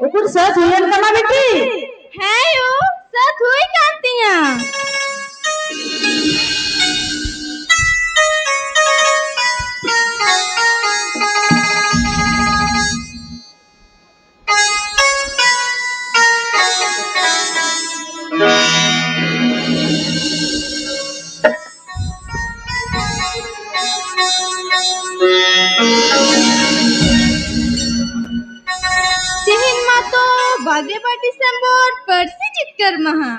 उकुर सच हुईन कमा बेटी है यो सच हुई कांतिया बागे डिसेंबर परसी जितकर महा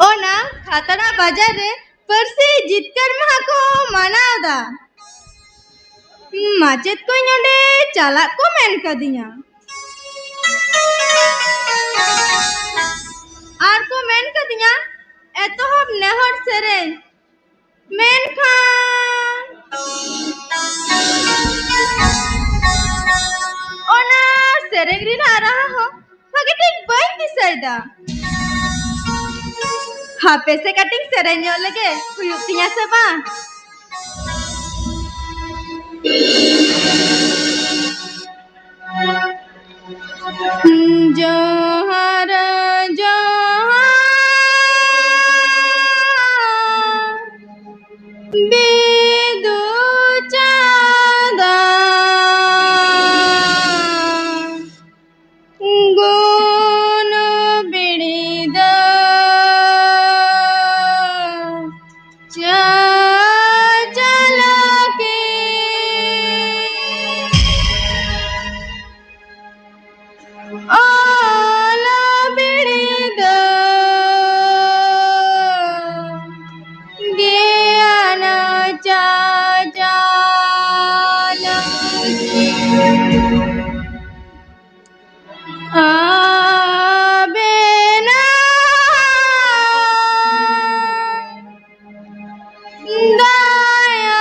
ओ ना खातना बाजार रे परसी जितकर महा को मनावदा माचेत को नोडे चाला को मेन कदिया आर को मेन कदिया एतोहब नेहर सेरे मेन खान ओना सेरेंगरी ना रहा हो फगटिक बन दिसैदा हापे से कटिंग सेरेंयो लगे हुयुतिया से बा जोहर जोहर बेदू चादा गोनो बिड़ीद चला के ओला बिड़ीद ज्ञान चाचा आबेना दया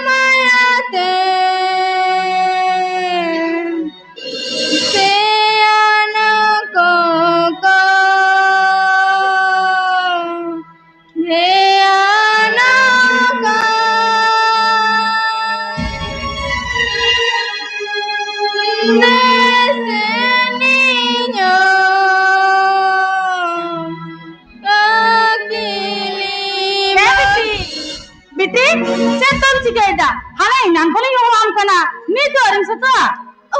मायाते सेयान को ध्यान बेटी चेतन चिकेदा हाले नांगोली हो आम कना नी तो अरिन सता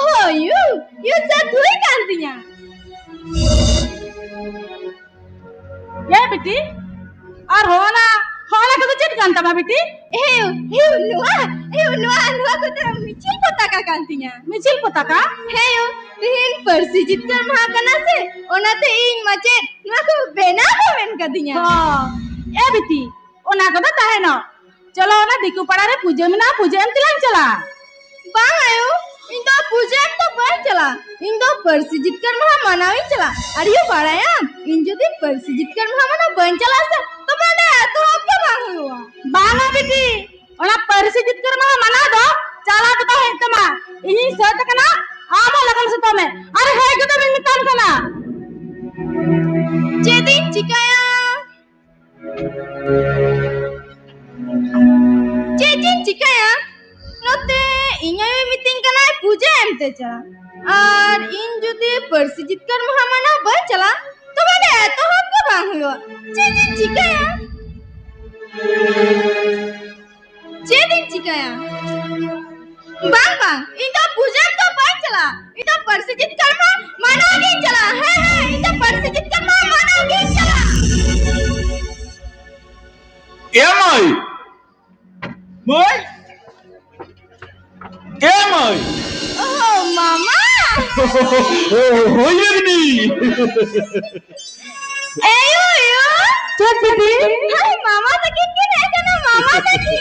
ओह यू सब हुई कांतिया ये बेटी और होना के तो चिट कांता बा बेटी नुआ को तो मिचिल पताका कांतिया मिचिल पताका तीन परसी जितकर महा कना से ओनाते इन मचे नुआ को बेना को मेन कदिया हां ए बेटी ओना को ता है ना चलो ना दिकु पड़ा रे पूजे में ना पूजे में तिलंग चला बांग आयो इन तो पूजे में तो बन चला इन तो परसी जितकर महा मनावी चला अरे यो बड़ाया इन जो दिन परसी जितकर महा मना बन चला से तो माने तो अब क्या बांग हुआ बांगा बेटी ओना परसी जितकर महा मना दो चला तो है तमा ई सत कना आमा लगन से तो में अरे है के तो मितन कना जेदिन चिकाया जेदिन चिकाया नोते इन्या मीटिंग कना पूजा एमते चला और इन जुदी परसी जितकर महा मना बन चला तो माने तो हम के बांग हुआ जेदिन चिकाया बांग इन तो पूजा तो बन चला इन तो परसी जितकर मना नहीं चला है इन तो परसी जितकर मना नहीं चला ए मोय এ মই ও মামা হই গনি এয়ো এয়ো চল দিদি হাই মামা দেখি কি দেখেন মামা দেখি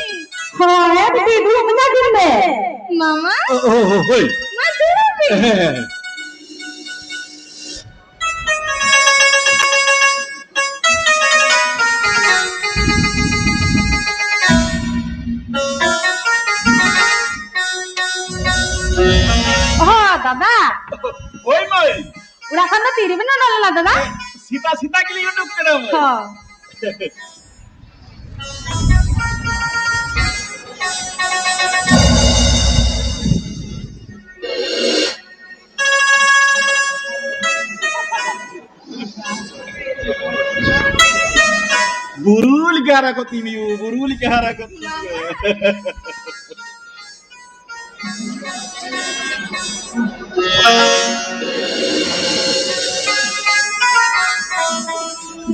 হ্যাঁ দিদি ঘুম না দিলে মামা হই মা দূরে भी ও দাদা ওই মই ওরা খান তিরিবে না না দাদা সীতা সীতা के लिए यूट्यूब करे মই হ্যাঁ burul gara ko timiu burul gara ko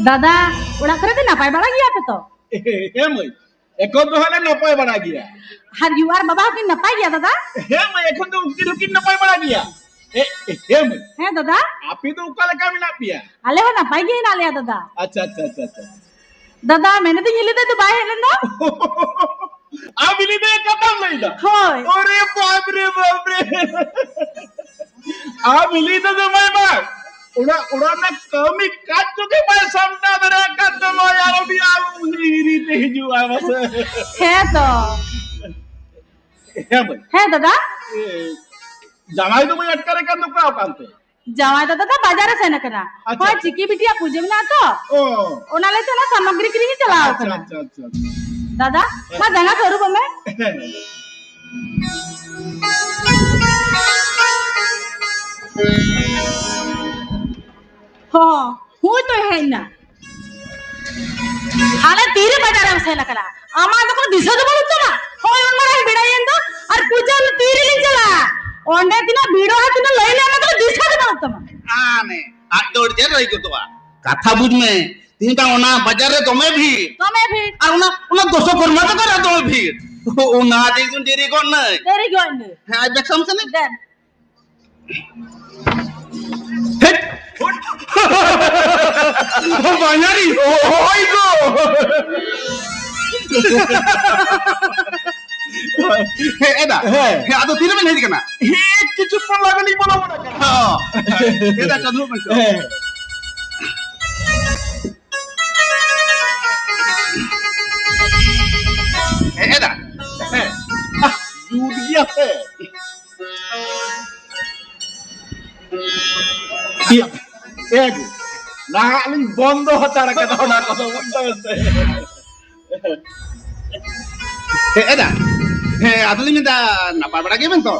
দাদা ওরা করে তো না পাই বাড়া গিয়া তো he moi এখন তো হলে নপায় বাড়া গিয়া আর ইউ আর বাবা কি না পাই গিয়া দাদা he moi এখন তো উকি ঢুকি নপায় বাড়া গিয়া he moi হ্যাঁ দাদা আপনি তো উকালে কামি না পিয়া আলে হো না পাই গিয়া না লিয়া দাদা আচ্ছা আচ্ছা আচ্ছা আচ্ছা দাদা मैंने तो ये तो बाय हेलन ना আমি লিদে কদম লইলা হয় ওরে বাপ রে আমি লিদে জমাই বা ওরা না কমি কাজ চোখে পায় সামনা ধরে কাজ লয় আর আমি হিরিতে হিজু আমাছে হ্যাঁ তো হ্যাঁ ভাই হ্যাঁ দাদা জামাই তো মই আটকারে কান তো কাও কানতে जावाय दादा बाजार से ना करा अच्छा। और चिकी बिटिया पूजे ना तो ও ओनाले तो ना सामग्री किरी चलाओ আচ্ছা करा আচ্ছা আচ্ছা दादा मैं जाना करूँ बम्मे हाँ हूँ तो है ना हाले तीरे बाजार से ना करा आमा तो कोई दिशा तो बोलूँ चला होय उन्मार बिड़ाई तो और पूजा में तीरे नहीं चला ओंडे तिना बिड़ो है तिना लई लेना तो दिशा तो बोलूँ तुम आने आदोड़ जे रही को तो कथा बुझ में तीन का ओना बाजार रे तमे भी तुम्हें भी আর ওনা দোষ করমা তো করে তবে ভিড় ওনা দেখুন দেরি কর নাই तेरी गोंड হ্যাঁ আই দেখছাম সনে देन বাঙালি ওই গো এদা হ্যাঁ আদো তিন মিনিট হেদি কেনা হে কিছু পর লাগনি বলো না কেন হ্যাঁ এদা কাদু পাইছো এদা জুড়ি আছে এগো না আলিং বন্ধ হতার কথা না কথা বলতে হচ্ছে এদা হ্যাঁ আদলি মিদা না পাবড়া গেবেন তো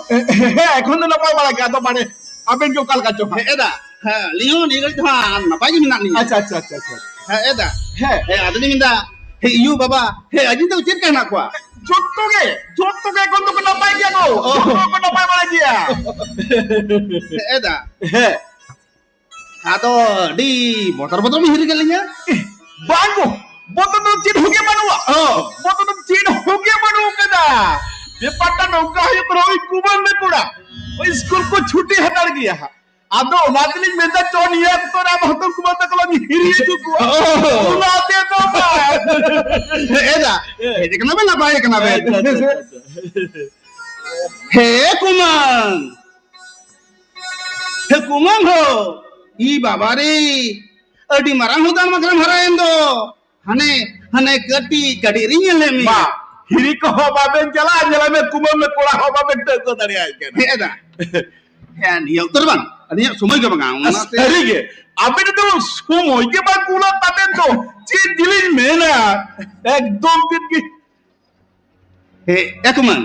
এখন তো না পাওয়া লাগে এত মানে আবেন কেউ কাল কাজ এদা হ্যাঁ লিও নিগল তো না পাই গেমিনা নি আচ্ছা আচ্ছা আচ্ছা আচ্ছা হ্যাঁ এদা হ্যাঁ হ্যাঁ আদলি মিদা হে ইউ বাবা হে আজি তো চির কেনা কোয়া ছোট্টকে এখন তো না পাই গিয়া গো ছোট্টকে না পাই মারা গিয়া এদা হ্যাঁ আদো ডি বতর বতর মিহির গেলিয়া বাঙ্গো বতন চিন হুকে মানুয়া বতন চিন হুকে মানু কেদা ব্যাপারটা নৌকা হয়ে পড়ে ওই কুমার মে পড়া ওই স্কুল को छुट्टी हटार गया आदो नादलिंग मेदा चोन ये तो ना बहुत कुमार तक लो हिरी चुकु उलाते तो এদা এদে কেনা বে না পাই কেনা বে হে কুমান হো ই বাবা রে আডি মারাং হদান মাগরাম হারায়েন দো হানে হানে কটি কটি রিঙেলে মি मा हिरी को हो बाबे चला जला में कुमार में पड़ा हो बाबे तो दरे आए के এদা হ্যাঁ নিয়ম করবান নিয়ম সময় কে বাঙা উনাতে सही के अबे तो সময় के बाद कुला ताते तो ची दिलिन में ना एकदम दिन की হে একুমান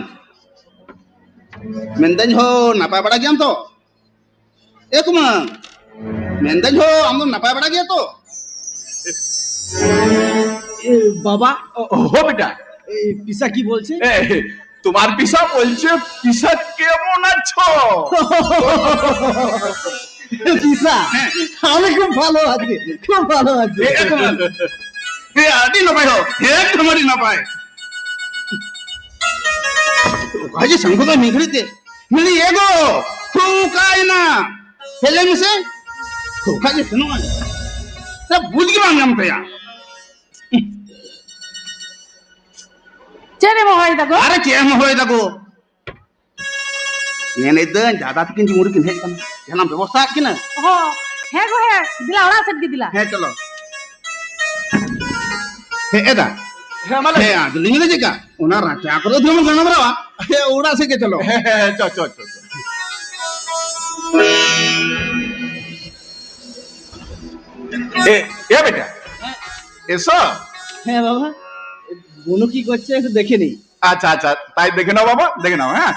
মেন্দাñ হো নাপায় বাড়া গিয়াম তো একুমান মেন্দাñ হো আমদো নাপায় বাড়া গিয়া তো বাবা हो बेटा এই পিসা কি বলছে তোমার পিসা বলছে পিসা কেমন আছো পিসা আমি খুব ভালো আছি খুব ভালো আছি একুমান হে আডি নাপায় হো হে তোমারি নাপায় काजे संग तो निखड़ीते मिली एगो हुकाय ना हेले मिसे हुकाजे सुनो आ सब बुझ के मांगम तया चेरे मोहई दगो अरे चेम होय दगो नेने दन दादा तकिन जी मुड़किन हेज कन जनाम व्यवस्था किन हो हे गो हे दिला ओड़ा सट दिला हे चलो हे एदा हे माले हे आ लिंग दे का ओना राचा करो धम गणम रवा हे उड़ा से के चलो चल चल चल এ বেটা এসো হ্যাঁ বাবা বুনু কি করছে একটু দেখে নি আচ্ছা আচ্ছা তাই দেখে নাও বাবা দেখে নাও হ্যাঁ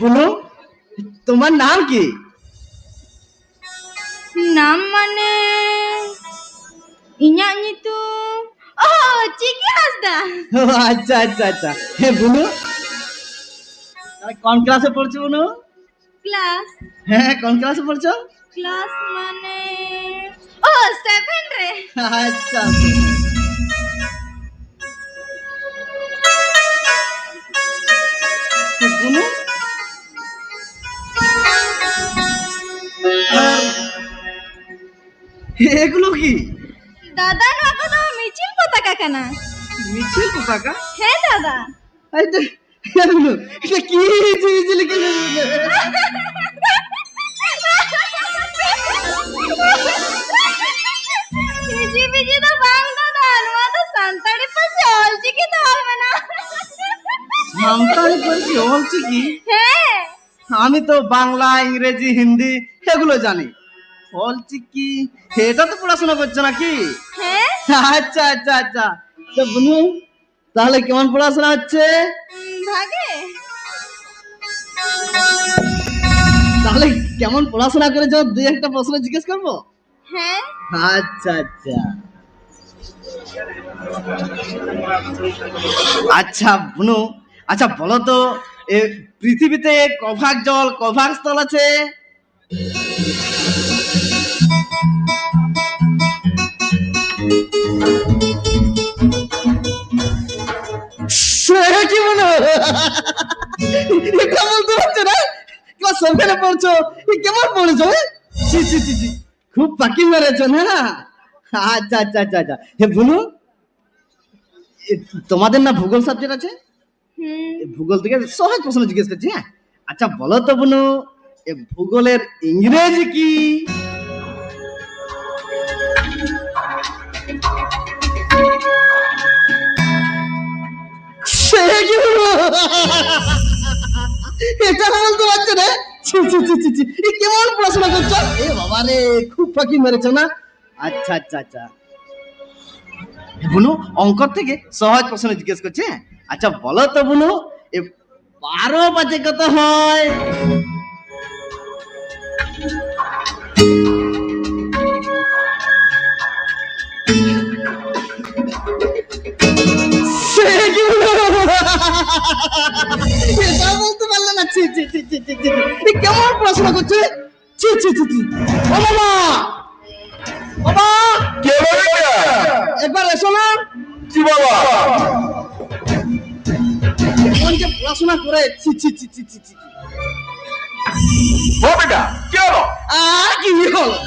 বুনু তোমার নাম কি नाम माने इन्या nyutum oh Ciki Hasda ও আচ্ছা আচ্ছা আচ্ছা হে বুনু কোন ক্লাসে পড়ছো বুনু kelas হ্যাঁ কোন ক্লাসে পড়ছো kelas mane oh 7 re আচ্ছা বুনু এগুলো কি dada nu aku tuh micil potaka kana মিছিল পোশাকা he dada এটা এগুলো এটা কি জিনিস লিখে biji biji tuh bang dada nu tuh santari pasti olciki tuh হবে না সাঁওতালি পড়ছি বলছি কি হ্যাঁ আমি তো বাংলা ইংরেজি হিন্দি এগুলো জানি বলছি কি এটা তো পড়াশোনা করছো নাকি হ্যাঁ আচ্ছা আচ্ছা আচ্ছা তো বুনু তাহলে কেমন পড়াশোনা হচ্ছে ভাগে তাহলে কেমন পড়াশোনা করেছো দুই একটা প্রশ্ন জিজ্ঞেস করবো হ্যাঁ আচ্ছা আচ্ছা আচ্ছা বুনু আচ্ছা বলো তো এ পৃথিবীতে কভাগ জল কভাগ স্থল আছে সে কি বুনু এটা বলতে পারছো না ক্লাস 7 এ পড়ছো কেমন পড়েছো ছি ছি ছি ছি খুব পাকি মেরেছো না আচ্ছা আচ্ছা আচ্ছা আচ্ছা হে বুনু তোমাদের না ভূগোল সাবজেক্ট আছে ভূগোল থেকে সহজ প্রশ্ন জিজ্ঞেস করছি হ্যাঁ আচ্ছা বলো তো বুনু এ ভূগোলের ইংরেজি কি সে কি বুনু এটা বলতে পারছো না ছি ছি ছি ছি ছি এ কেমন পড়াশোনা করছো এ বাবা রে খুব ফাঁকি মেরেছো না আচ্ছা আচ্ছা আচ্ছা বুনু অঙ্ক থেকে সহজ প্রশ্ন জিজ্ঞেস করছে হ্যাঁ? আচ্ছা বলো তো বুনু এ 12 বাজে কত হয় সে কি বুনু? এটা বলতে পারলে না ছি ছি ছি ছি ছি ছি। এ কেমন পড়াশোনা করছে ছি ছি ছি ছি ও বাবা বাবা কে বলে একবার এসো না কি বাবা কোন যে পড়াশোনা করে ছি ছি ছি ছি ছি ছি ও বেটা কি হলো আর কি হলো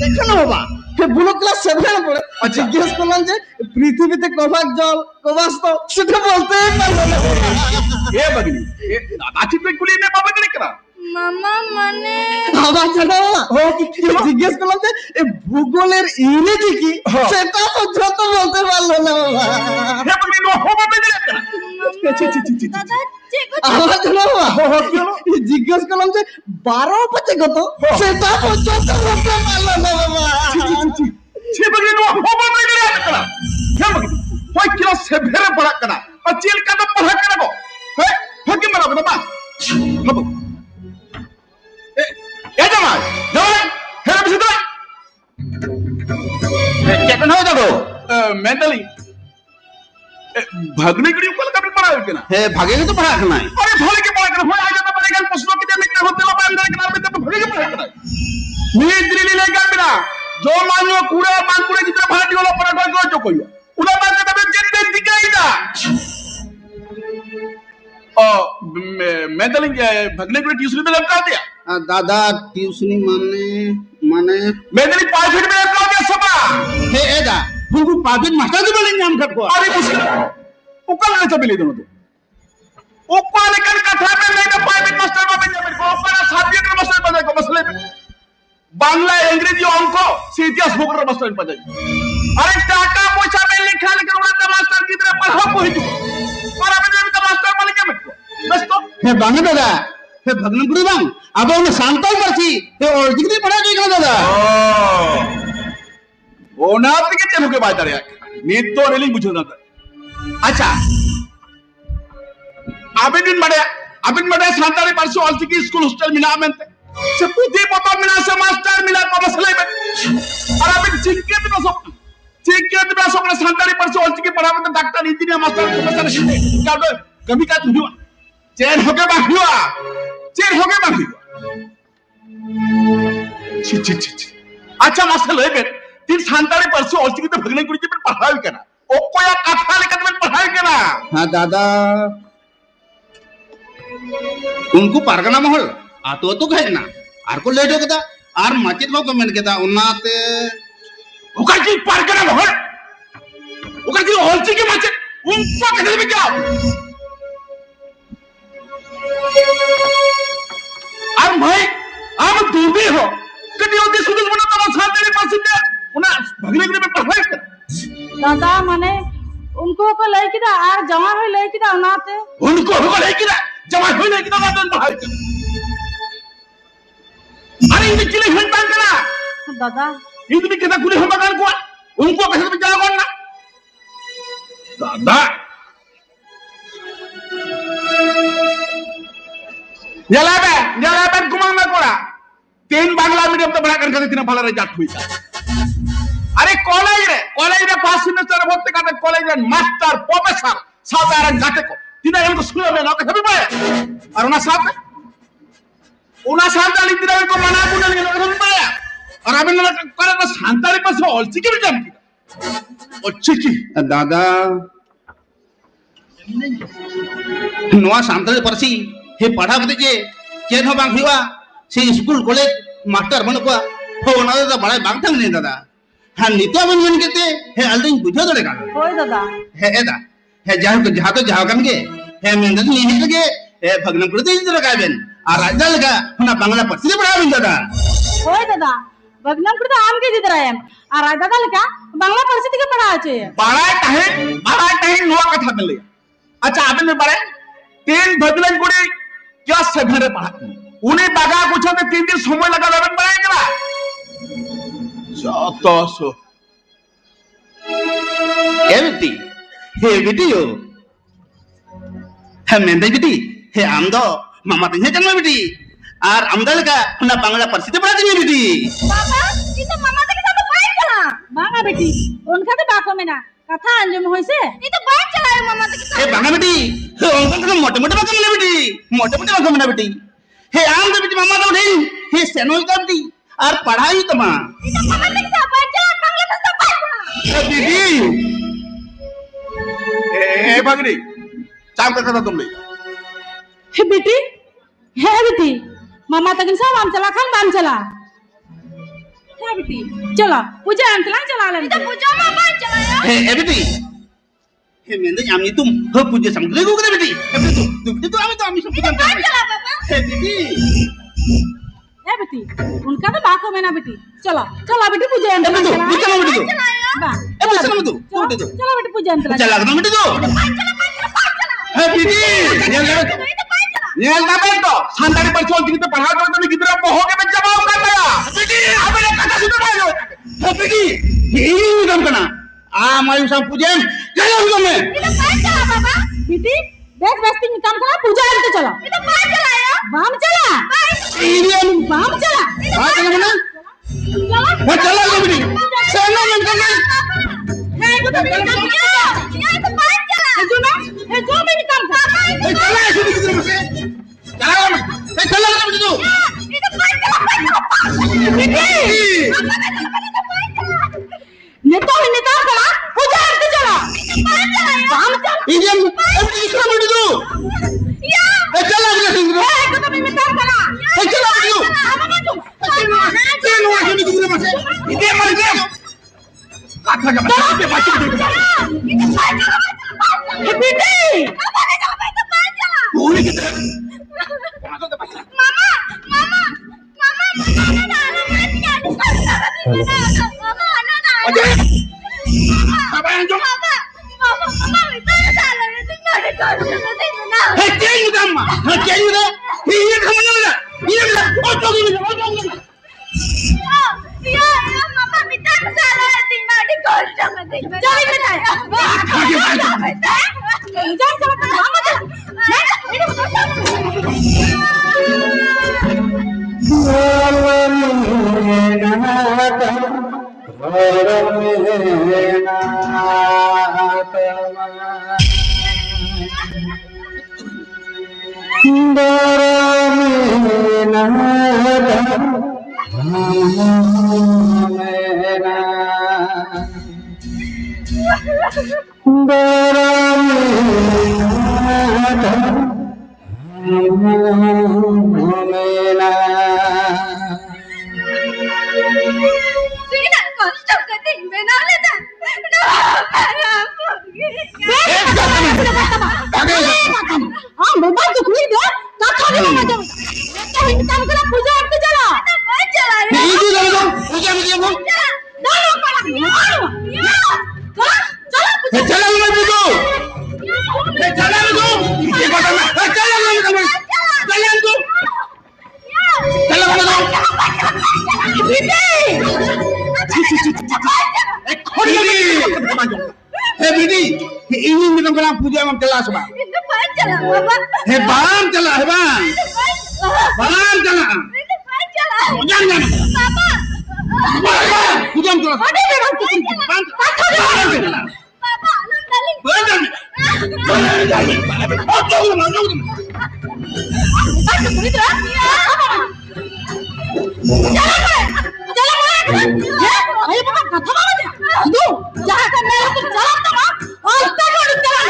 দেখো না বাবা সে বুনো ক্লাস 7 এ পড়ে আচ্ছা। জিজ্ঞেস করলাম যে পৃথিবীতে কভাগ জল কভাস্ত সেটা বলতে পারলো না এ বগনি এ দাদাটি পেট গুলি নে বাবা কে করা মামা মানে বাবা জানো ও কি জিজ্ঞেস করলাম যে এই ভূগোলের ইংরেজি কি হ্যাঁ। সেটা পর্যন্ত বলতে পারলো না বাবা হে বগনি নো হবে বেদে করা ছি ছি ছি ছি দাদা চেক আমার জানো বাবা কি হলো জিজ্ঞেস করলাম যে 12 বাজে কত সেটা পর্যন্ত বলতে পারলো না বাবা ছি বগনি নো হবে বেদে করা হে বগনি होय क्लास 7 रे पढ़ा करा और चील का तो पढ़ा करा को हे हकी मरा बाबा हबो ए जमा जमा हे बिसदा हो मेंटली भगने गड़ी को लगा पड़ा है ना हे भागे के तो पढ़ा करना है अरे भले के पड़ा कर हो आ जाता पड़ेगा प्रश्नों के लिए क्या होते लो पान करके ना तो भले के पड़ा कर नी दिल्ली ले गया बिना जो मानो कूड़े मान कूड़े जितना भाटी वाला पड़ा कोई जो कोई उड़ा बात का तब जितने दिखाई दा मेंटली भगने गड़ी ट्यूशन में लगा दिया दादा ट्यूशनी माने मेंटली 5 फीट में लगा दिया सबा हे एदा तुमको पागल मास्टर के बोलेंगे हम सबको अरे मुश्किल उकल ना चबली दोनों तो ऊपर निकल कथा में नहीं तो 5 फीट मास्टर में बन जाए ऊपर साबियत का मास्टर बन जाएगा मसले में बांग्ला अंग्रेजी अंक से इतिहास भूगोल मास्टर बन जाएगा अरे टाका पैसा में लिखा लेकर उड़ा मास्टर की तरह पढ़ा कोई तो और अभी तो मास्टर बन के मत बस तो हे बांगे दादा हे भगनपुरी बांग अब उन्हें शांताल परसी हे और जितनी पढ़ा गई दादा ओना के चलो के बात आ नी तो रेली बुझो ना अच्छा अबिन बड़े सांताली परसों ऑल की स्कूल हॉस्टल मिला में से पुती पता मिला से मास्टर मिला को मसले में और अबिन चिंके दिन सो अपने सांताली परसों ऑल की पढ़ा में डॉक्टर इंजीनियर मास्टर को मसले क्या कभी का तुझ चेन होके बाकी छी अच्छा मास्टर ले बेट तीन सांताली परसों और तो भगने गुड़ी पे पढ़ाई करना ओ कोया कथा लेकर में पढ़ाई करना हाँ दादा उनको पारगना महल आतो तो कहे ना आर को लेट हो गया आर माचित को कमेंट किया उन्नाते उकर की पारगना महल उकर की होलची के माचित उनको कहने में क्या आर भाई आम दूबी हो कभी होती सुधर बना तो सांताली परसों उन्हें भगने गुड़ी में पढ़ाई कर दादा माने उनको को लई किदा आर जमा होई लई किदा उनाते उनको हो लई किदा जमा होई लई किदा ना तो पढ़ाई कर अरे इनके लिए हंटा करा दादा इनके किदा कुली हो बगान को उनको कैसे में जाओ ना दादा जलाबे कुमार ना कोड़ा 3 बांग्ला मीडियम तो बड़ा करके तीन फला रे जाट हुई अरे कॉलेज रे पास सेमेस्टर भर्ती करते कॉलेज रे मास्टर प्रोफेसर साधारण जाते को तीन को सुनो में ना कभी पाए और उना साथ वाली तीन को मना बुने के कभी पाए और अभी ना करे ना सांताली पास ऑलची के भी जाम की अच्छी की दादा नवा सांताली परसी हे पढ़ा बते जे चेन हो बांग हुआ से स्कूल कॉलेज मास्टर बन को हो ना दादा बड़ा बांग थंग नहीं दादा हाँ नित्या बन के हे अलदिन बुझो दड़े का होय दादा हे एदा हे जहाँ तो जहाँ कन के हे मेंदन नहीं है के हे भगनपुर ते इधर का बेन आ राजा लगा ना बांग्ला परसी पढ़ा बिन दादा होय दादा भगनपुर तो आम के जिधर आए आ राजा दादा लगा बांग्ला परिस्थिति के पढ़ा আছে पढ़ाई कहीं नवा कथा मिल अच्छा आपन में पढ़े 3 भगलन गुड़ी क्या सघरे पढ़ा उन्हें बागा कुछ तो 3 दिन समय लगा लगन पढ़ाई करा जाता सो एविटी हे वीडियो हे मेंदे बेटी हे आमदो मामा तिने जन्म बेटी आर आमदल का ना बांग्ला परसी पढ़ा दी बेटी बाबा ये तो मामा के साथ बाइक चला बांगा बेटी उनका तो बाको में ना कथा अंजुम होइसे ये तो बाइक चला है मामा के साथ हे बांगा बेटी हे उनका तो मोटे मोटे बाको में बेटी मोटे मोटे बाको में बेटी हे आम दे बेटी मामा तो नहीं हे सेनो का बेटी आर पढ़ाई तो मां ये तो मामा के साथ बाइक चला बांग्ला में सब बाइक दीदी ए भगनी चाम का कथा तुम ले हे बेटी मामा तकिन सब आम चला खान बाम चला हे बेटी चलो पूजा आम चला ले ये तो पूजा मामा चला यार हे बेटी हे मेंदे आमी तुम हो पूजे समझले को करे बेटी हे बेटी तू तो आमी सब पूजा बाइक चला बाबा हे बेटी हे बेटी उनका तो बाको में ना बेटी चलो बेटी पूजा आम ए चला बेटी चलो बेटी चला यार बा ए बेटी चलो तू चलो बेटी पूजा आम चला चला बेटी तो बाइक चला हे बेटी ये तो बाइक चला ये ना बेटो सांताली पर चोल तो पढ़ा दो तो किधर हो के मैं जवाब कर दया बेटी अबे कथा सुन रहे हो हे बेटी यही काम करना आ हमारी सब पूजे चलो हम में ये तो बाइक चला बाबा बेटी देख बेस्ती काम करा पूजा आम तो चलो ये तो बाइक चला यार बाम चला इंडियन बाम चला बात चला ना चलो वो चला बेटी सेना में चल itu tuh bikin kamu. Ya itu pacar. Itu mah, itu bikin kamu. Chala itu begitu masih. Chala. Chala itu begitu. Itu pacar. Ini tahu kan? Puja itu jalan. Kamu jalan. Ini yang begitu begitu. Ya. Chala begitu. Itu tuh bikin tahu kan? Chala begitu. Apa maju? Chala itu begitu masih. Ini yang mana dia? Kata kata macam macam itu. Itu pacar. Bidi. Apa itu pacar? Boleh kita. Mama, anak mati ya. Mama, anak. Apa yang jom? Mama, itu salah itu nggak ada konsep itu benar. Hei, jangan kita mah. Jangan kita. Ini kamu nak. Ini nak. Ocok ini. Ya, mama minta salah tinggal di konsep itu. Jangan minta. Jangan sama mama jalan. Ini Tidak konsep itu benar itu. membantu kuida. Kakak ni membantu. Kita ini kamu kena puja itu jalan. Ini dalam. Puja begitu. Dalam kalau jalan puja. Chala begitu. Chala itu. Ini kata nak. Chala itu. Chala itu. Chala begitu. Bidi. Hei Bidi, ini minum kelam puja memang jelas bang. Itu pacar, Mama. Hebat jelas hebat. Bang jelas. Itu pacar. Jangan. Mama. Puja jelas. Ada membantu. Bang. Papa, nontalin. Benar. Ocok ini. Bantu kuida. Jalan. Ya, ayo papa kata mana dia? Itu jalan kan itu jalan sama. Oh, tak jalan.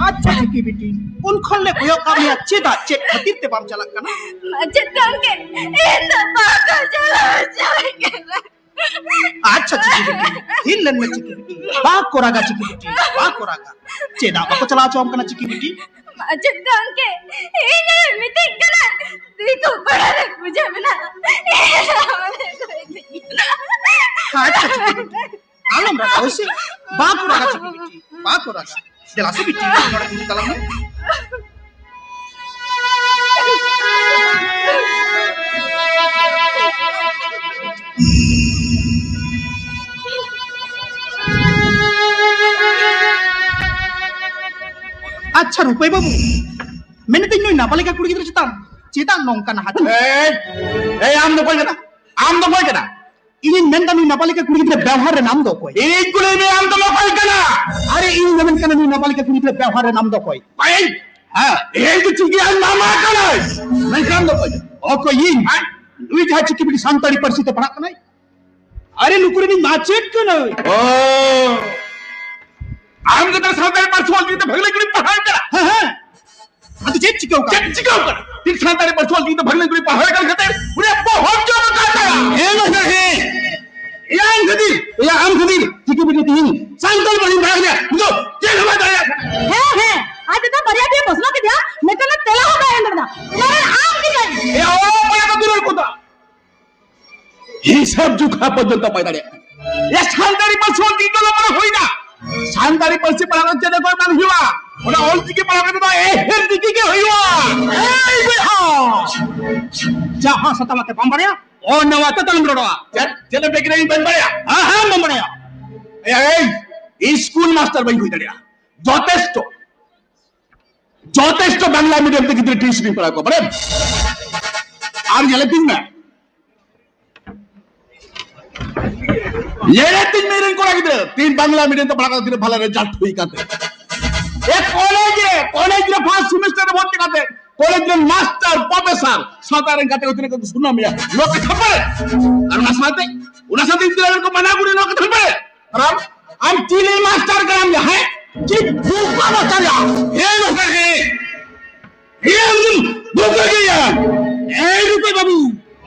अच्छा चिकी बेटी उन खल्ले कोयो कामिया चेदा check खातिर ते balm चला कना Macet kangke. Itu bakal jalan. अच्छा चिकी बेटी हिलन में चिकी बेटी बा कोरागा चिकी बेटी बा कोरागा चेदा बको चला चोम कना चिकी बेटी Macet kangke. Ini meeting kena. Itu benar puja benar. अच्छा चिकी बेटी आलम रहा उसे बा कोरागा चिकी बेटी बा कोरागा jelas beटी नोड़ा ini dalam अच्छा रुपए बाबू मैंने तो इन नाबालिका कुड़ी गिद्रा चितान नौका ना हाथ Hey, am do koi kana? ini menta नु नाबालिका कुड़ी गिद्रा व्यवहार रे नाम दो कोई Ini kule me am do koi kana? अरे इन जमन कना नु नाबालिका कुड़ी गिद्रा व्यवहार रे नाम दो कोई Hey, hey tu ciki an mama kana? मैं काम दो कोई ओ कोई इन नुई जहा चिकी बिटी सांताड़ी परसी ते पढ़ा कनाई अरे नुकुरी नी नाचेट कना Oh, am do santai parsual kita bhagle kuri pahal kana? हां हां ಅದು ಚೇಚ್ ಚಿಕ್ಕವ चिकाऊ kana? Tik santai parsual kita bhagle kuri pahal kana khate? Ure bahut job karta hai. ಏನು नहीं या इन खदी या हम खदी चिकी बिटी तीन सांताड़ी बड़ी भाग गया मुझे Jena badaya. है आज तो बढ़िया भी बसना के दिया मैं तो तेला हो गया अंदर ना मेरे आम की जाए Hey, oh, maya ka durol ko ta. Hi sab jukha paddanta paida de. ये सानताड़ी पार्सी ऑल चिकी को मना होई ना सानताड़ी पार्सी पढ़ाना चेदे कोई बांग हुआ ओना ऑल चिकी पढ़ाना तो ए हेर चिकी के हुआ ए बेहा जहां सतामते बंबड़िया ओ नवाते तंगड़वा चले बेगिरे बन बड़या हां बंबड़िया এই স্কুল মাস্টার বাই হই দাঁড়িয়া যথেষ্ট যথেষ্ট বাংলা মিডিয়াম থেকে গিয়ে টিউশন করা কো বলে আর গেলে তিন না ये तीन मेरे को लगी तीन बांग्ला मीडियम तो पढ़ा कर भला रिजल्ट हुई करते एक कॉलेज रे फर्स्ट सेमेस्टर में भर्ती करते कॉलेज में मास्टर प्रोफेसर सातारे गाते उतने को सुनना मिया लोग खबर और उना साथे इंजीनियर को मना गुरे लोग खबर और हम चिली मास्टर काम है कि भूखा मास्टर या ये मास्टर है ये हम भूखा गया ए रुपए बाबू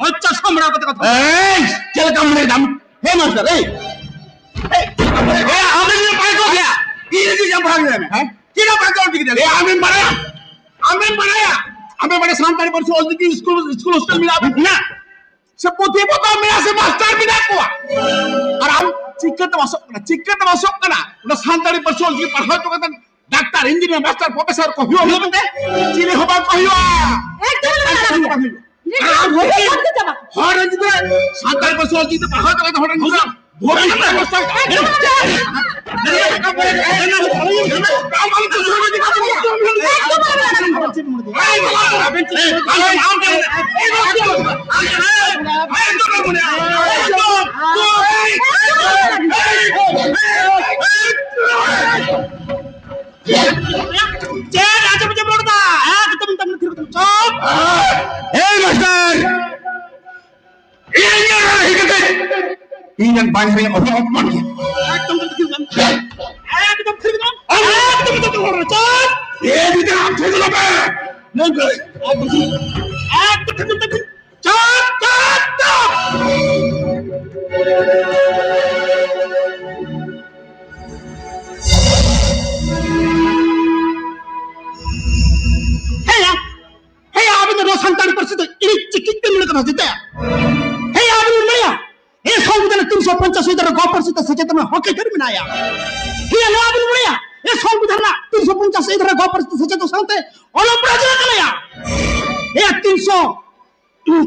अच्छा समरा को কথা ए चल काम रे दाम हे मास्टर ए हमें ने पास हो गया ये जो जब भाग रहे हैं किना पास हो गया ए हमें बनाया हमें बड़े शानदार पर से ऑल की स्कूल हॉस्टल मिला ना सब पोते पोता मेरा से मास्टर बिना को और हम चिकट masuk kana udah शानदार पर से ऑल की पढ़ा तो कहता डॉक्टर इंजीनियर मास्टर प्रोफेसर को हुआ बोलते चिले होबा को हुआ और जितना शानदार पर से ऑल की पढ़ा तो कहता होड़ा भोरे ना master Ingin banyak orang apa ni? Ekdom terkejut. Ye tidak terkejut apa? Nengkai. Ekdom terkejut. Cepat. Hey, abang tu santai persis tu. Ini cikit tu mulai kena cerita. Hey, abang tu mana? ये संविधान 350 इधर गौपर से सचेतन हक terminaya ये लाभ मिलया ये संविधान 350 इधर गौपर से सचेतन संते ओलो प्रजा कलया ये 300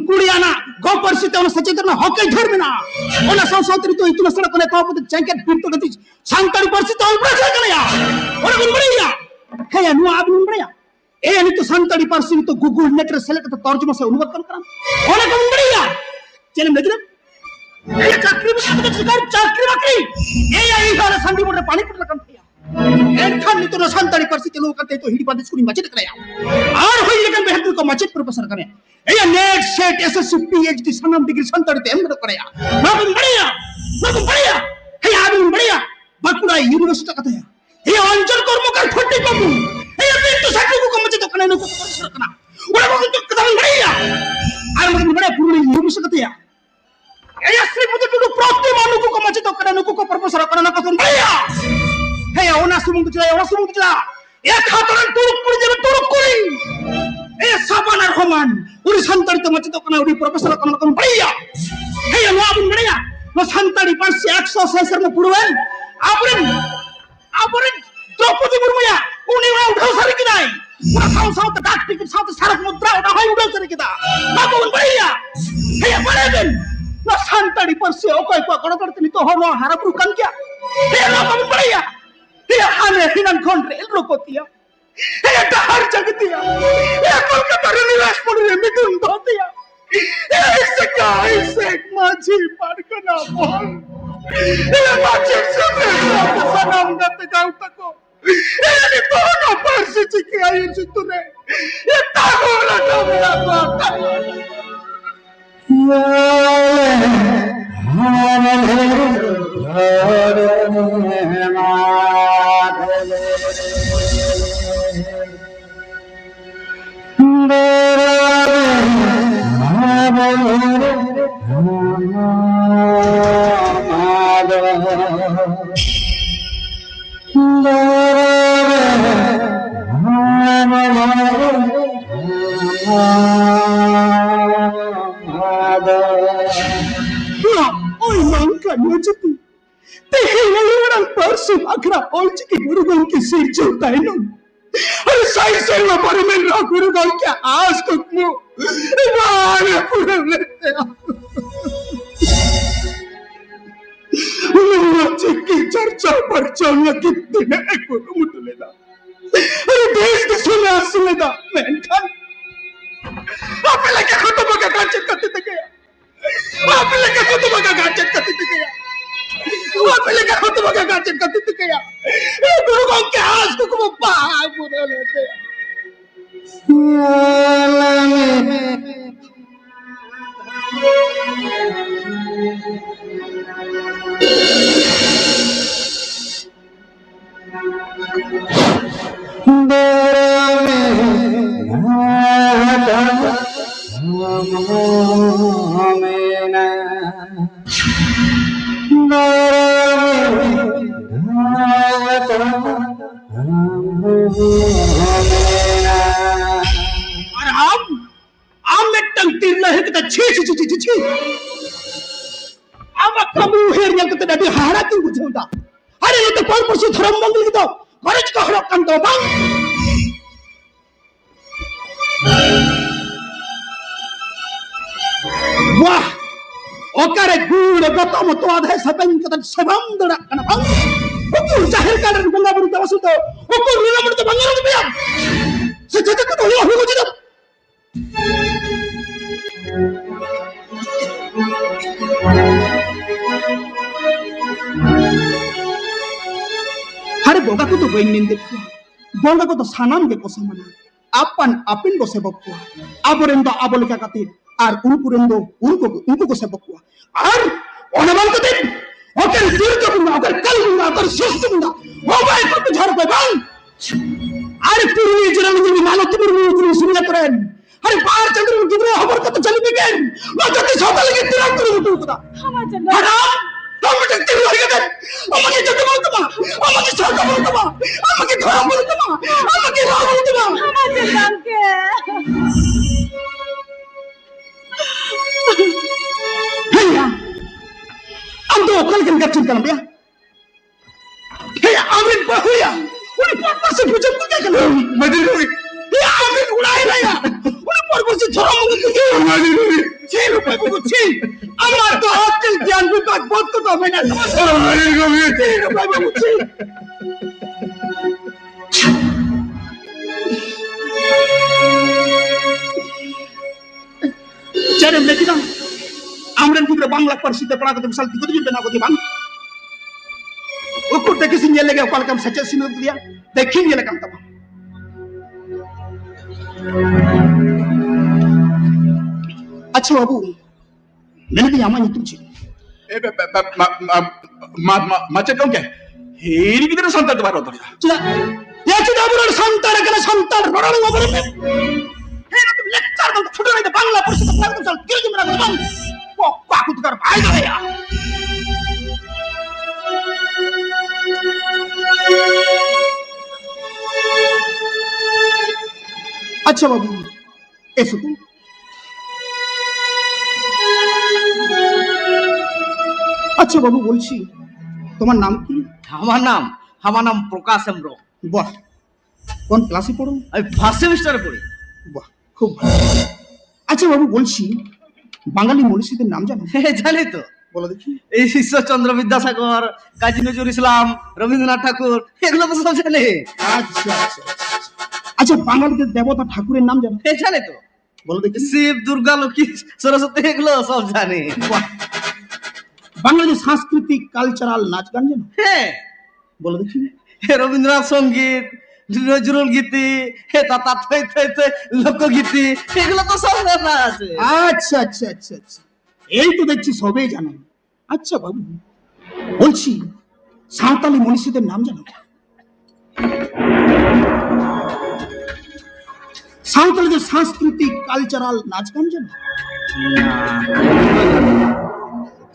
कुड़ियाना गौपर से सचेतन हक termina ओला संसद तो इतना सड़क ने कहो तो चैंकेट फिर तो गति संकट पर से ओलो प्रजा कलया ओला गुन बढ़िया है या नु आब गुन बढ़िया ए नहीं तो संतड़ी पर से तो गूगल नेट रे सेलेक्ट तो तर्जुमा से अनुवाद कर ओला गुन बढ़िया चले लेकिन ये चाकरी बाकरी ये यही सारे संधि मोटे पानी पटला कम थिया एक खान तो संतड़ी पर से लोग करते तो हिड़ी बांधे स्कूल मचेत करया और होई लेकिन बेहतर को मचेत प्रोफेसर करे ये नेट सेट एसएससी पीएचडी सनम डिग्री संतड़ी ते एम करया बाबू बढ़िया हे आदमी बढ़िया बाकुड़ा यूनिवर्सिटी का है ये अंचल कर्मकार फटी बाबू ये बिट्टू साकू को मचेत करने को प्रोफेसर करना ओला को तो कदम बढ़िया और मतलब बड़े पूरी यूनिवर्सिटी है ये श्रीमती टुडू प्रतिमा नुकु को मचित करना नुकु को प्रोफेसर करना कथन बढ़िया हे ओना सुमुंग तुला ये खातरन तुरुक कुरी ए साबानार होमान उरी संतड़ी तो मचित करना उरी प्रोफेसर करना कथन बढ़िया हे वाबुन बढ़िया नो संतड़ी पर से 166 में पुरवन आपरे द्रौपदी मुर्मुया उनी वा उठाओ सारी किदाई पूरा साउथ डाक टिकट साउथ सरक मुद्रा उठा हाई उड़ाओ सारी किदा बाबुन बढ़िया हे बड़े दिन ना संतड़ी पर से ओकोई पकड़ करते तो हो हारा पुरकन क्या ये लोग बढ़िया ये हमें हिनन खोन रेल रोकोतिया ये हर जगतिया ये कोलकाता रे निवास पड़ रे मिथुन धोतिया इससे माझी पारकना बोल ये माझी सुने सनम गत गाँव तको ये तो ना परसी चिकी आई चितुने ये तागोला तागोला तागोला তেহেলার পার্সু আখরা অলচিকি গুরু গঙ্কে সিরচু তাইনো আরে সাই সেবা পরমেন রা গুরু গঙ্কে আজ কুকমু মারে পুরলে की चर्चा पर्चा कितने ने गुरु मुटलेदा अरे देश के सुनेदा मेंटन आप लगे खत्म का गांचत करते गया आप लगे खत्म का गांचत करते गया आप लगे खत्म का गांचत करते गया ये गुरु को क्या आज को वो पाए पूरा लेते आम में टंगतीर लहे के छी छी छी छी छी आम कमु हेर ने के दादी हाड़ा की बुझौदा अरे ये तो कौन परसु धर्म मंगल की तो गरज का हड़क कंद बांग वाह ओकरे गुड़ गतम तो आधे सबन के सबम दड़ा कन बांग ओकु जाहिर काडर गंगा बुरु दवसु तो ओकु नीला मुड़ तो बंगाल तो बिया से जत को तो हो गो जिदा हरे बोगा को तो बइन निंदे बोगा को तो सानाम के को समाना अपन अपिन को सेवक को आबरेंदो आबलिका खातिर আর উনকুরেন্দো উনকো को सेवक को আর অনবান को दिन ওকের দীর্ঘ গুণা ওকের কাল গুণা ওকের সুস্থ গুণা ও ভাই কত ঝড় কই বাং আরে পুরুলি জেলার মধ্যে মানবতীর মধ্যে শুনিয়া করেন আরে পার চন্দ্র গিবরে খবর কত চলবে কেন ও যদি সকালে কি তিরাম করে উঠু কথা আমার জন্য হারাম তুমি দেখতে হয়ে গেছে আমাকে যত বলতো মা আমাকে ছোট বলতো মা আমাকে ধরা বলতো মা আমাকে রাগ বলতো মা আমার জন্য भैया हम तो कल के निकल चुके हैं भैया भैया आमिर बहुया उन्हें पर्पस से पूछो तो क्या कर मदद हुई ये आमिर उड़ाए ना यार उन्हें पर्पस से छोड़ा मुझे तो ये मदद हुई 6 रुपए को 6 अम्मा तो आजकल ज्ञान भी बात बहुत को तो मैंने मदद हुई 6 रुपए को 6 चले लेकिन আমরান গুবরে বাংলা পারসিতে পড়া করতে বিশাল দিগদি বেনা করতে বাং ওকো দেখি সিন লাগে কল কাম সচে সিন দিয়া দেখি নিয়ে কাম তবা আচ্ছা বাবু मैंने भी यामा नितु छि ए माचे कम के हेरी बिदर संतान बारो दरिया चला या चुदा बुर संतान कला संतान रडण ओबरे हे ना तुम लेक्चर में छुटो नहीं बांग्ला पारसिते पढ़ा करते बिशाल दिगदी बेना करते बांग पाकुत कर भाई गया अच्छा बाबू ऐसे तुम अच्छा बाबू बोलছি তোমার নাম কি আমার নাম প্রকাশ হেমব্র বাহ কোন ক্লাসে পড়ো আমি ফার্স্ট সেমিস্টারে পড়ি বাহ খুব ভালো আচ্ছা বাবু বলছি বাঙালি মনীষীদের নাম জানো জানি তো বলো দেখি এই ঈশ্বরচন্দ্র বিদ্যাসাগর কাজী নজরুল ইসলাম রবীন্দ্রনাথ ঠাকুর এগুলো তো সব জানি আচ্ছা আচ্ছা আচ্ছা বাঙালিদের দেবতা ঠাকুরের নাম জানো জানি তো বলো দেখি শিব দুর্গা লক্ষ্মী সরস্বতী এগুলো সব জানি বাহ বাংলাদেশের সাংস্কৃতিক কালচারাল নাচ গান জানো হ্যাঁ বলো দেখি রবীন্দ্রনাথ সঙ্গীত নজরুল গীতি তাতা থই থই থই লোকগীতি এগুলো তো সব জানা আছে আচ্ছা আচ্ছা আচ্ছা আচ্ছা এই তো দেখছি সবই জানো আচ্ছা বাবু বলছি সাঁওতালি মনীষীদের নাম জানো সাঁওতালিদের সাংস্কৃতিক কালচারাল নাচ গান জানো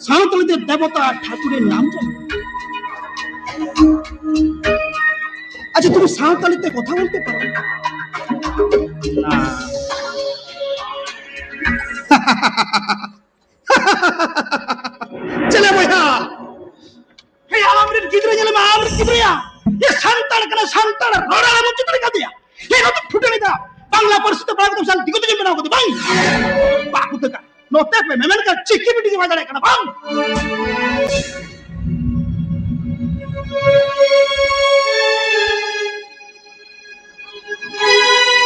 সাঁওতালিদের দেবতা ঠাকুরের নাম জানো আচ্ছা তুমি সাঁওতালিতে কথা বলতে পারো না चले भैया भैया नोते पे मेमन का चिक्की बिटी की बात करना बांग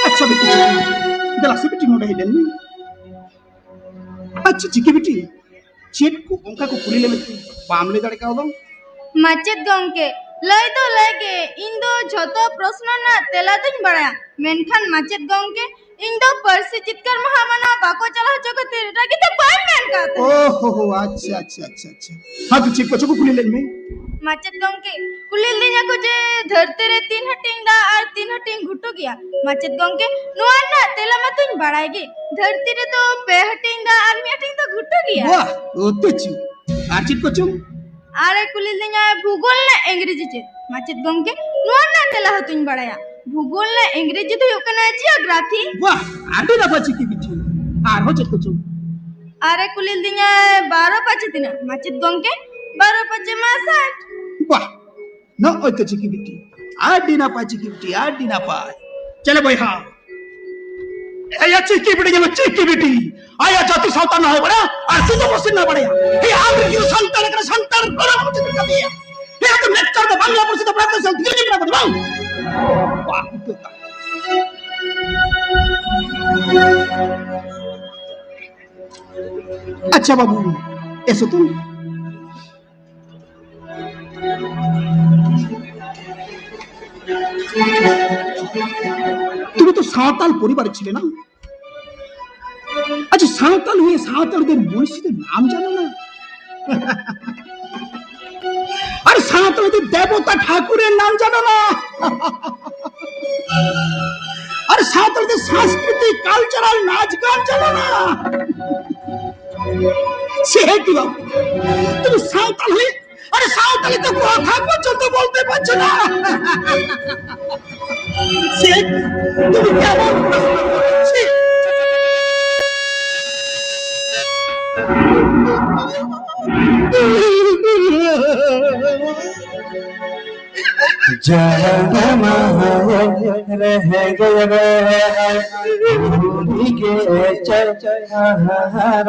अच्छा बेटी दलासी बेटी नोड़ा ही लेनी अच्छा चिक्की बेटी चेट को उनका को कुली ले बेटी बामले दड़े का होगा माचेद गंके लय तो लगे इन दो झतो प्रश्न ना तेला तुम बड़ा मेनखान माचेद गंके इन दो परसी जितकर महामना बाको चला जगत तेरा की तो बाय मेन का ओहो अच्छा अच्छा अच्छा अच्छा हाँ तो चिक को कुली ले में माचेद गंके कुलिल दिना को जे धरते रे तीन हटिंग दा और तीन हटिंग घुटो गया माचेद गंके नुआ ना तेला मा तुम बड़ाएगी धरती रे तो पे हटिंग दा और मी हटिंग तो घुटो गया वाह वो तो ची आचित को चुम आरे कुलिल दिना भूगोल ना अंग्रेजी चे माचेद गंके नुआ ना तेला तुम बड़ाया भूगोल ना अंग्रेजी तो योकना जियोग्राफी वाह आटे ना पाची की बिटी आर हो चित को चुम आरे कुलिल दिना 12 पाचे दिना माचेद गंके 12 पाचे मा 60 वाह न ओते चिकी बिटी आडी ना पाची की बिटी आडी ना पा चले भाई हां आया चिकी बिटी जब चिकी बिटी आया जाति सावता ना है बड़ा और तू तो बस ना बड़या हे आप की संतान कर संतान बड़ा मुझे कर दिया हे तो लेक्चर तो बांग्ला पर से तो प्राप्त से धीरे धीरे प्राप्त बांग वाह अच्छा बाबू ऐसे तुम তুমি তো সাঁওতাল পরিবারে ছিলে না আচ্ছা সাঁওতাল হয়ে সাঁওতালদের মনীষীদের নাম জানো না আর সাঁওতালদের দেবতা ঠাকুরের নাম জানো না আর সাঁওতালদের সাংস্কৃতিক কালচারাল নাচ গান জানো না সে কি বাবু তুমি সাঁওতাল হয়ে আরে সাঁওতালি তো কথা পর্যন্ত বলতে পারছো না সে তুমি কেমন जहाँ रह गए चहारा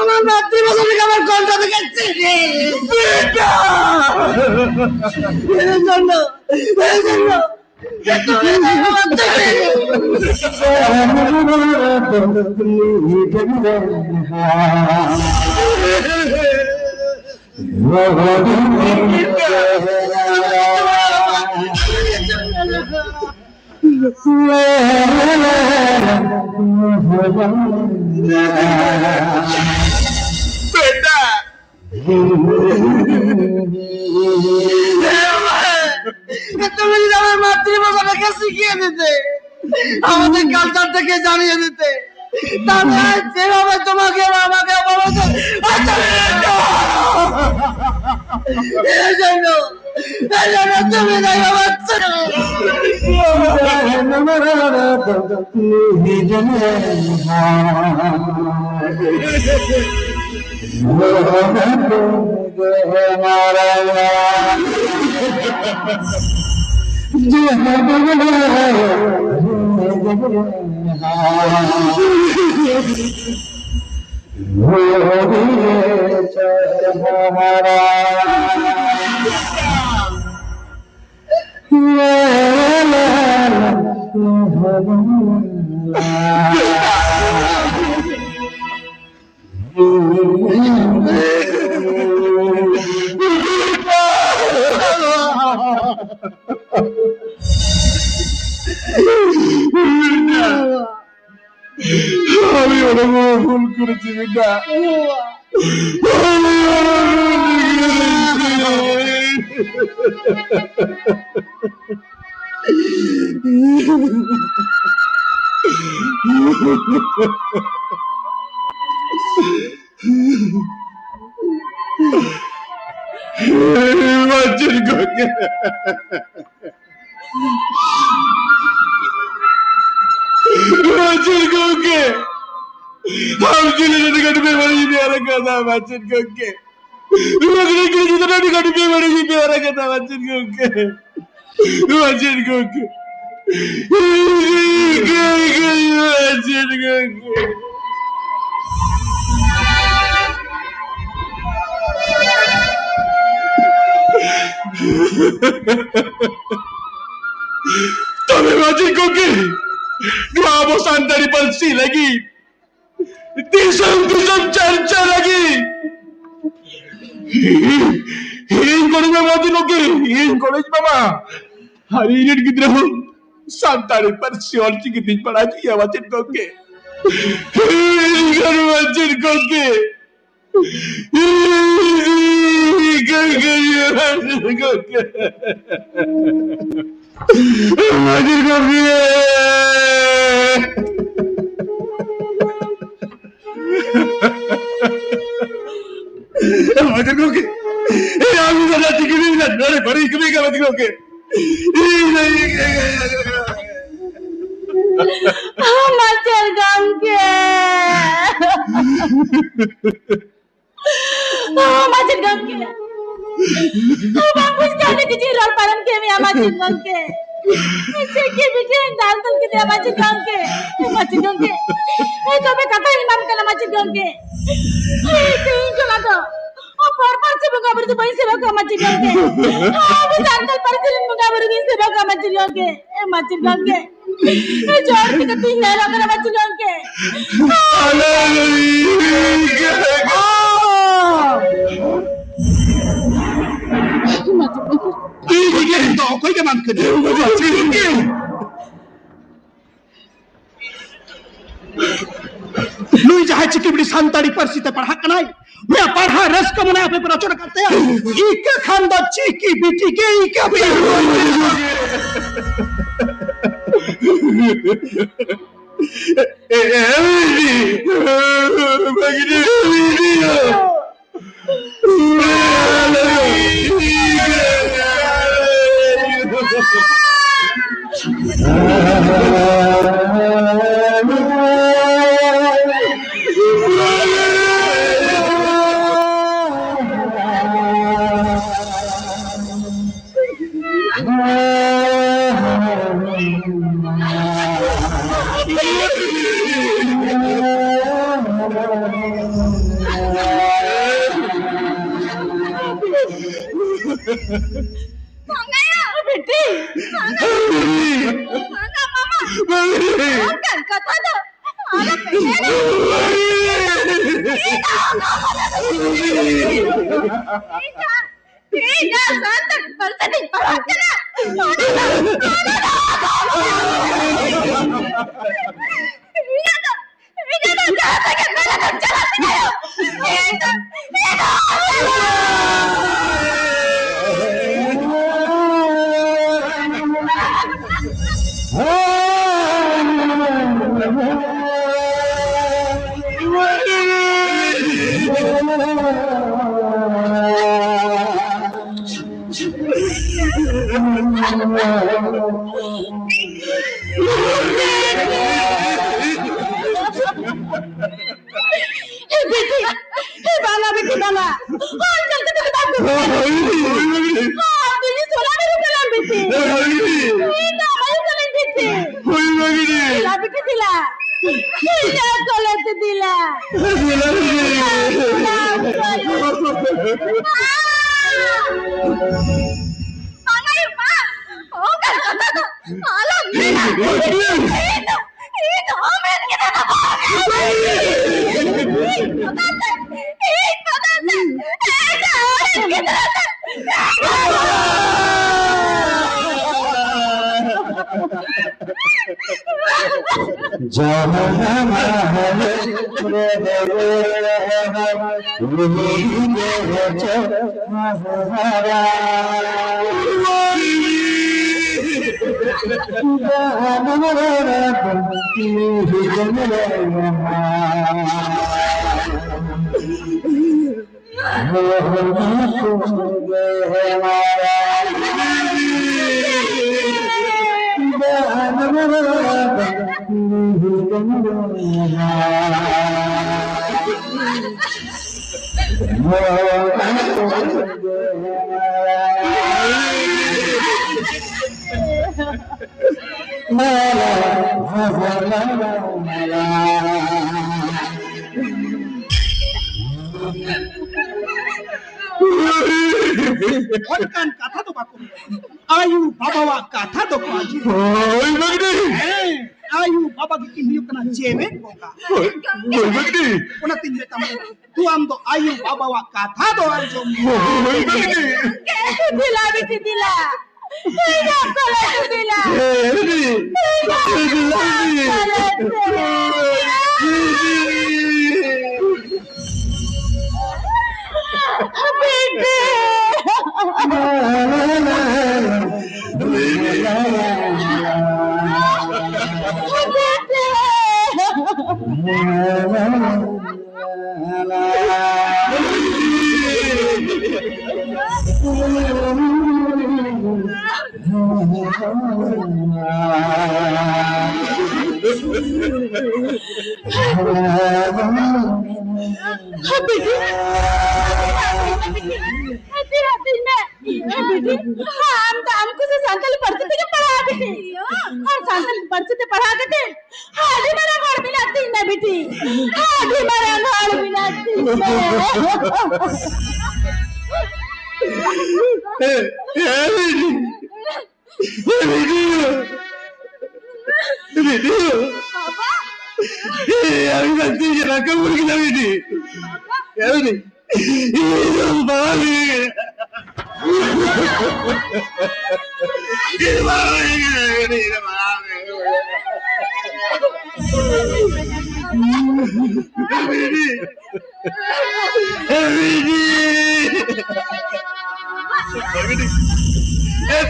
আমার মাতৃভাষা থেকে আমার কণ্ঠ থেকে बेटा তুমি যদি আমার মাতৃভাষাটাকে শিখিয়ে দিতে আমাদের কালচারটাকে জানিয়ে দিতে তাহলে যেভাবে তোমাকে আমাকে বলতে তুমি যাই আমি অনেক ভুল করেছি বেটা Macam kau ke? Macam kau ke? हम जिले निकट में बड़ी प्यारा कथा बच्चन को के लगने के जितना निकट में बड़ी प्यारा कथा बच्चन को के बच्चन को के बच्चन को के तुम्हें बच्चन को के ग्रामों संतानी पर सी लगी दिसम चर्चा लगी इन कॉलेज में मत लोगे in college mama Hari unit कितने हो संताली पर सियोलची कितनी पढ़ा किया वचन को के इन कर वचन को के वचन को के आलू वाला चिकन भी ना डरे बड़ी कभी का वचन को के Macam gangke. Macam gangke. Bagus kali kecil param kami macam gangke. Cekik bikin dantal kita macam gangke. Macam gangke. Itu apa kata imam kena macam gangke. Itu kalau tu. Por se bunga bertu bayi sebab macam gangke. Dantal persen bunga bertu sebab macam gangke. Macam gangke. जोर के तो तीन लाख का बच्चे लोग के ठीक है तो कोई क्या मान कर नुई जहाँ चिकी बड़ी संताड़ी परसीते पढ़ा कनाई मैं पढ़ा रस का मना पे प्रचार करते हैं इके खानदा चिकी बिटी के इके भी बेटी मामा kan kata tu ada tidak santai bersedih perhatian बेटी बाला और चल के तेरे बाप को हां दिल्ली 16 रुपए ले बेटी ये ना हमारे चले बेटी होई मगरी ला बेटी दिला ये चले दिला मामा ये मां ओ कर कथा तो आला मेरा ये तो हमें के ना Kan kata to baku. Ayu babawa kata to ko aji. Oi bagdi. Ayu baba ki hiu kana jeven boka. Oi bagdi. Una tin me kamu. Tu am to ayu babawa kata to ajo. Oi bagdi. दिला बेटी दिला दिला करे तू दिला Bagdi. हमको से संताली परिस्थिति के पढ़ा बेटी और संताली परिस्थिति पढ़ा के थे हाली मेरा घर मिलाती ना बेटी हाली मेरा घर मिलाती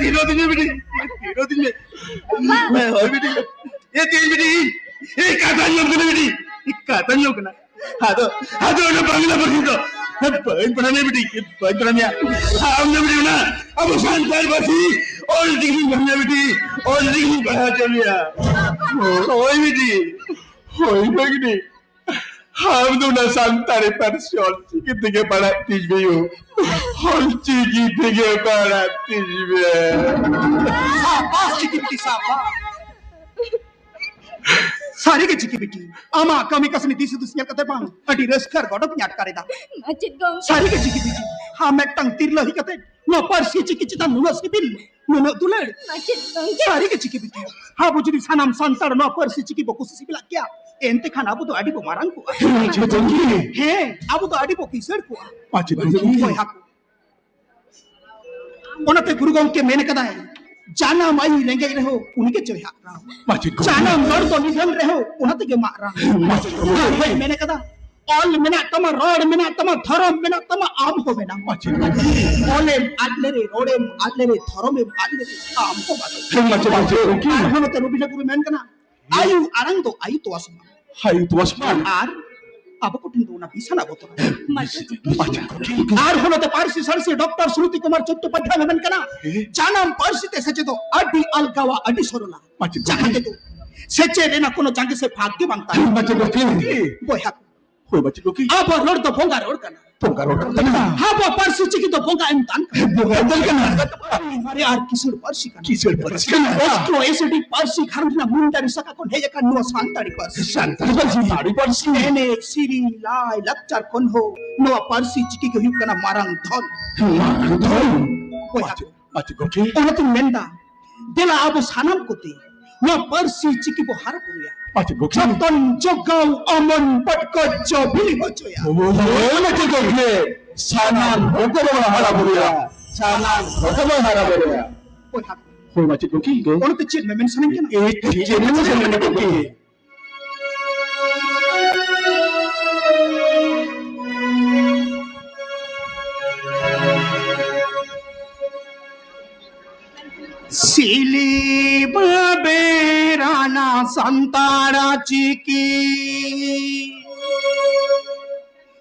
तीनों दिन में बेटी तीनों दिन में मैं और बेटी ये तीन बेटी ये काता नहीं होगा बेटी ये काता नहीं होगा हाँ तो ना बांग्ला पढ़ी तो बहन पढ़ाने बेटी बहन पढ़ाने हमने बेटी ना अब शानदार बसी और डिग्री पढ़ना बेटी और डिग्री पढ़ा चलिए ओए बेटी ओए बेटी हम तो ना संतारे पर शॉल चिकी के पढ़ा तीज में हो हम चिकी के पढ़ा तीज में Sabar cikiti sabar. Sari ke ciki biki. Ama kami kasih di situ sinyal kata bang. Adi reskar godok nyat kareda. Macet gong. Sari ke ciki biki. Hamek tang tirlah kata. No parsi ciki cita nulas kibil. Nuno tular. Macet gong. Sari ke ciki biki. Ha bujudi sanam santar no parsi ciki boku sisi bila kya. Ente kan abu to adi bo marang ko. He, abu to adi bo kisar ko. Koi haku. Onate guru gong ke mene kada hai. जाना माई लेंगे रहो उनके जो हाक रहा जाना मर्द तो निधन रहो उन्हें के मार रहा भाई मैंने कहा ऑल मिना तमा रोड मिना तमा धर्म मिना तमा आम को मिना ऑले आदले रे रोडे आदले रे धर्म आदले रे आम को बात हम तो रुबिला गुरु मैन कना आयु आरंग तो आयु तो आसमान आर अब को ठिंदो ना बिछाना बोतो আর হলো তো পারসি সরসি ডক্টর শ্রুতি কুমার চট্টোপাধ্যায় মেমন কেনা জানাম পারসিতে সেচে তো আডি আলগাওয়া আডি সরলা জানাতে তো সেচে রে না কোনো জাঙ্গে সে ভাগ্য বাংতা বইহা कोई बच्चे को की अब रोड तो भोंगा रोड करना हाँ वो पारसी चिकी तो भोंगा इम्तान हमारे यार किशोर पारसी का एस्ट्रो एसिडी पारसी खाना मुंडारी सका कौन है ये का नो सांताड़ी पारसी ने सीरी लाई लक्चर कौन हो नो पारसी चिकी को हिप करना मारंग धन बच्चे को की उन्हें तुम मेंदा दिला अब सानम कोते नो पारसी चिकी को हार पुरिया बच्चे को की Jatan jogau aman patka jabili hojoya. बच्चे को की सानान होकर हरा बुरिया सानान होकर हरा बुरिया Oi hak. कोई बच्चे को की Ono te chin memen sanin kena. एक चीज नहीं समझने को की Sili संतारा चिकी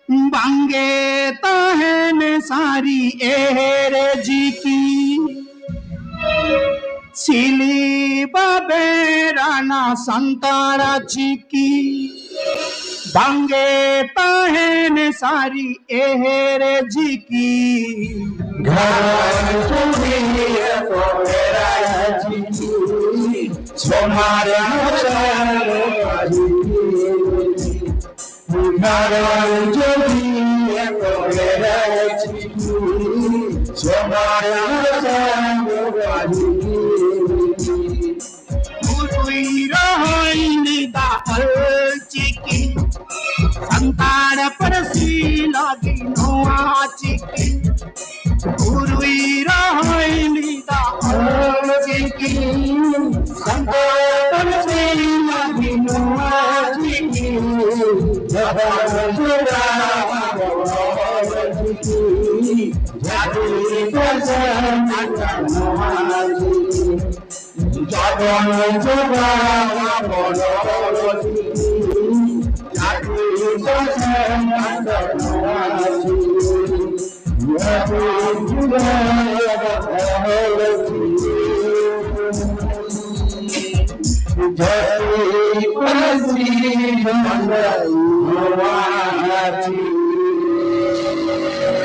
बांगे तहन सारी एहरे जी की सिली बाबे राना संतारा चिकी बांगे तहन सारी एहरे जी की संतार परसी लगी नोआ चिकी पूर्वी रहली दा चिकी संतार परसी लगी नोआ चिकी Jai